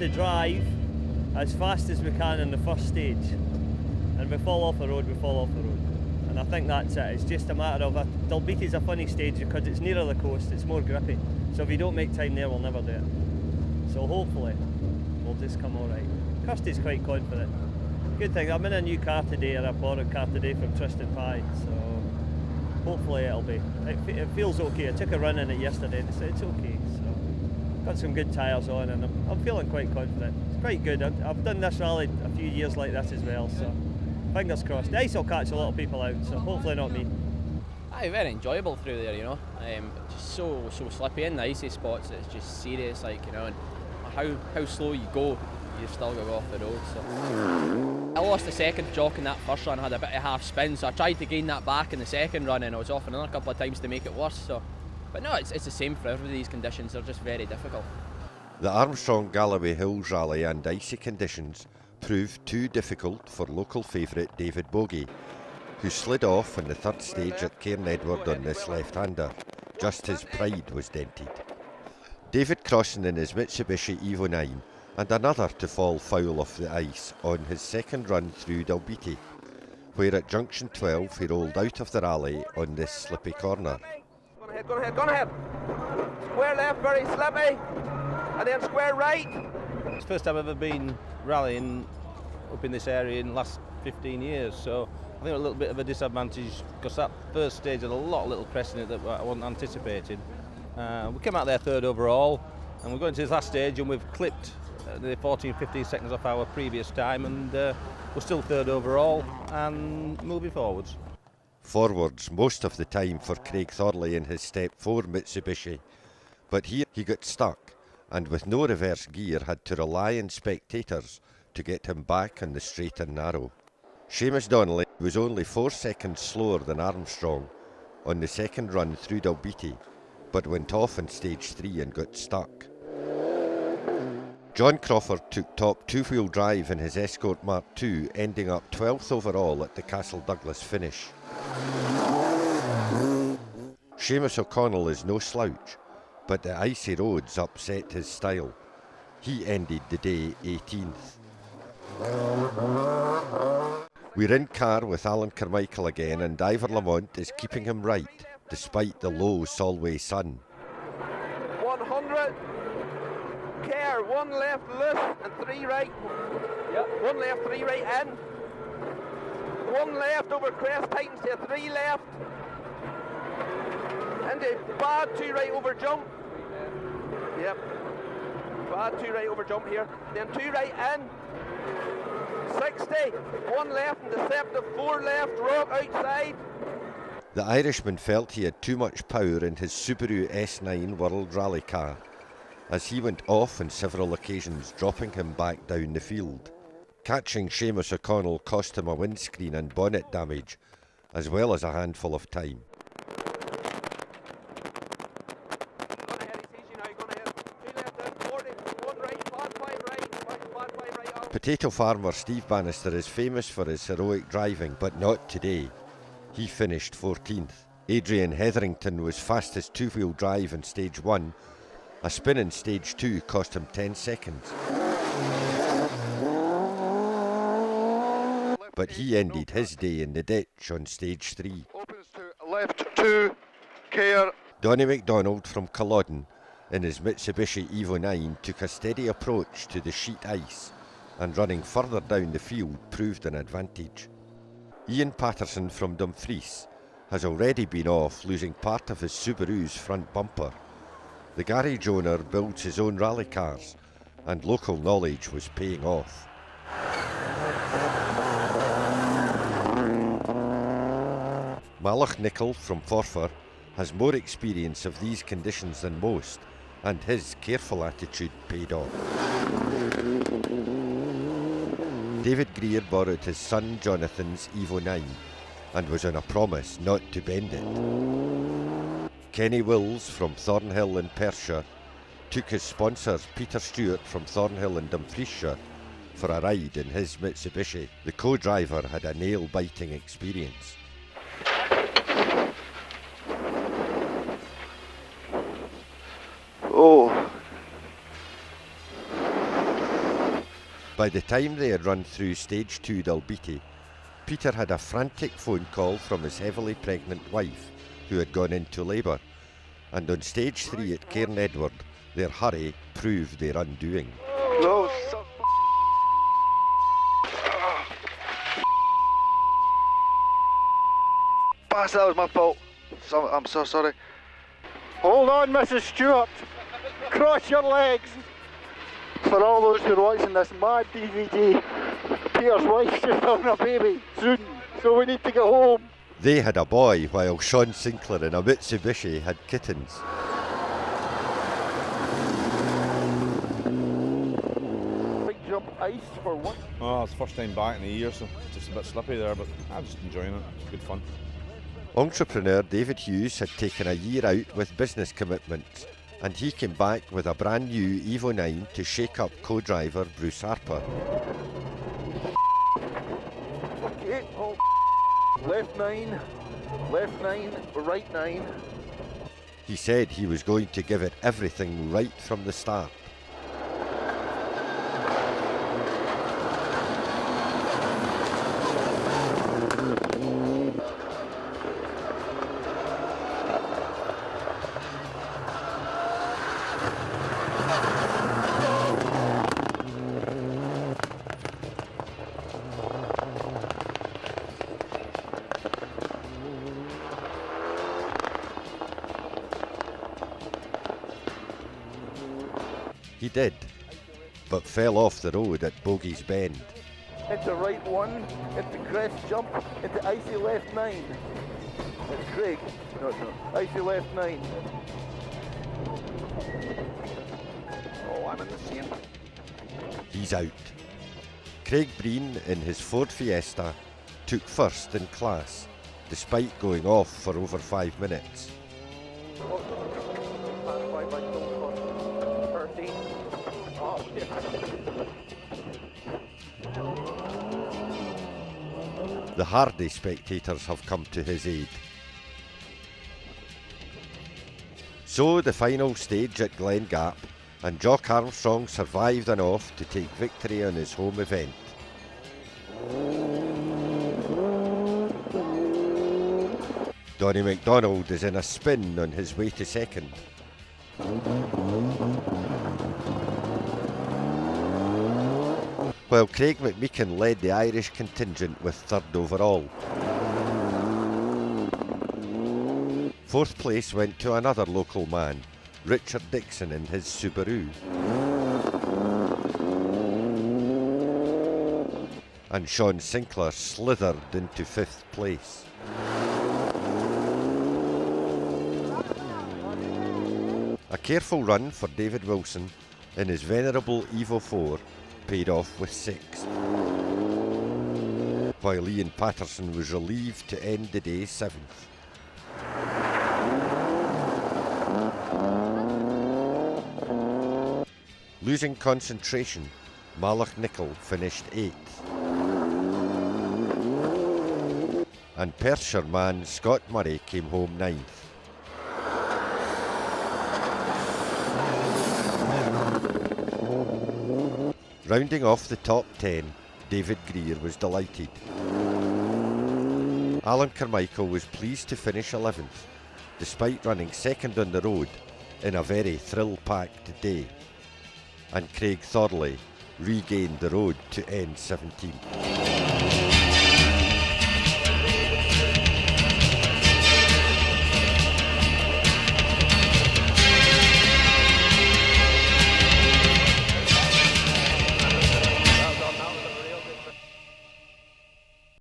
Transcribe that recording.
to drive as fast as we can in the first stage, and we fall off the road, and I think that's it. It's just a matter of Dalbeattie's a funny stage because it's nearer the coast, it's more grippy, so if you don't make time there, we'll never do it. So hopefully we'll just come alright. Kirsty's quite confident. Good thing, I'm in a new car today, or a borrowed car today from Tristan Pye, so hopefully it'll be. It feels okay. I took a run in it yesterday and it's okay. So got some good tyres on, and I'm feeling quite confident. It's quite good. I've done this rally a few years like this as well, so fingers crossed. The ice will catch a lot of people out, so hopefully not me. Aye, very enjoyable through there, you know. Just so slippy in the icy spots. It's just serious, like, you know. And how slow you go, you've still got to go off the road. So I lost the second jock in that first run. I had a bit of half spin, so I tried to gain that back in the second run, and I was off another couple of times to make it worse. So, but no, it's the same for every these conditions. They're just very difficult. The Armstrong Galloway Hills Rally and icy conditions proved too difficult for local favourite David Bogie, who slid off in the third stage at Cairn Edward on this left-hander. Just his pride was dented. David crossing in his Mitsubishi Evo 9 and another to fall foul of the ice on his second run through Dalbeattie, where at junction 12 he rolled out of the rally on this slippy corner. Go ahead. Square left, very slippy, and then square right. It's the first time I've ever been rallying up in this area in the last 15 years, so I think a little bit of a disadvantage because that first stage had a lot of little crest in it that I wasn't anticipating. We came out there third overall, and we're going to this last stage and we've clipped the 14-15 seconds off our previous time, and we're still third overall and moving forwards. Forwards most of the time for Craig Thorley in his Step 4 Mitsubishi, but here he got stuck and with no reverse gear had to rely on spectators to get him back on the straight and narrow. Seamus Donnelly was only 4 seconds slower than Armstrong on the second run through Dalbeattie, but went off in stage 3 and got stuck. John Crawford took top two-wheel drive in his Escort Mark II, ending up 12th overall at the Castle Douglas finish. Seamus O'Connell is no slouch, but the icy roads upset his style. He ended the day 18th. We're in car with Alan Carmichael again, and Ivor Lamont is keeping him right, despite the low Solway sun. 100. Care, 1 left loose and 3 right. Yep. 1 left, 3 right in. 1 left over crest, tightens to 3 left. Into bad 2 right over jump. Yep. Bad 2 right over jump here. Then 2 right in. 60. 1 left and deceptive 4 left, rock outside. The Irishman felt he had too much power in his Subaru S9 World Rally car, as he went off on several occasions, dropping him back down the field. Catching Seamus O'Connell cost him a windscreen and bonnet damage, as well as a handful of time. Potato farmer Steve Bannister is famous for his heroic driving, but not today. He finished 14th. Adrian Hetherington was fastest two-wheel drive in stage 1. A spin in stage 2 cost him 10 seconds. But he ended his day in the ditch on stage 3. Opens to left 2, care. Donny MacDonald from Culloden in his Mitsubishi Evo 9 took a steady approach to the sheet ice, and running further down the field proved an advantage. Ian Patterson from Dumfries has already been off, losing part of his Subaru's front bumper. The garage owner builds his own rally cars, and local knowledge was paying off. Malach Nicol from Forfar has more experience of these conditions than most, and his careful attitude paid off. David Greer borrowed his son Jonathan's Evo 9 and was on a promise not to bend it. Kenny Wills from Thornhill in Perthshire took his sponsors Peter Stewart from Thornhill in Dumfriesshire for a ride in his Mitsubishi. The co-driver had a nail-biting experience. Oh. By the time they had run through stage 2 Dalbeattie, Peter had a frantic phone call from his heavily pregnant wife, who had gone into labour, and on stage 3 at Cairn Edward, their hurry proved their undoing. No, Bass, that was my fault. I'm so sorry. Hold on, Mrs. Stewart. Cross your legs. For all those who are watching this mad DVD, Peter's wife's just having a baby soon, so we need to get home. They had a boy, while Sean Sinclair in a Mitsubishi had kittens. Big jump ice for one. Oh, it's the first time back in a year, so just a bit slippy there, but I'm just enjoying it. It's good fun. Entrepreneur David Hughes had taken a year out with business commitments, and he came back with a brand new Evo 9 to shake up co-driver Bruce Harper. Okay, hold. Left 9, right 9. He said he was going to give it everything right from the start. He did, but fell off the road at Bogey's Bend. Into right 1, into crest jump, into icy left 9. It's Craig. No, icy left 9. Oh, I'm in the scene. He's out. Craig Breen, in his Ford Fiesta, took first in class, despite going off for over 5 minutes. The hardy spectators have come to his aid. So the final stage at Glen Gap, and Jock Armstrong survived enough to take victory on his home event. Donnie MacDonald is in a spin on his way to second. While Craig McMeekin led the Irish contingent with third overall. Fourth place went to another local man, Richard Dixon in his Subaru. And Sean Sinclair slithered into fifth place. A careful run for David Wilson in his venerable Evo 4 paid off with sixth, while Ian Patterson was relieved to end the day seventh. Losing concentration, Malach Nicol finished 8th. And Perthshire man Scott Murray came home 9th. Rounding off the top 10, David Greer was delighted. Alan Carmichael was pleased to finish 11th, despite running second on the road in a very thrill-packed day. And Craig Thorley regained the road to end 17th.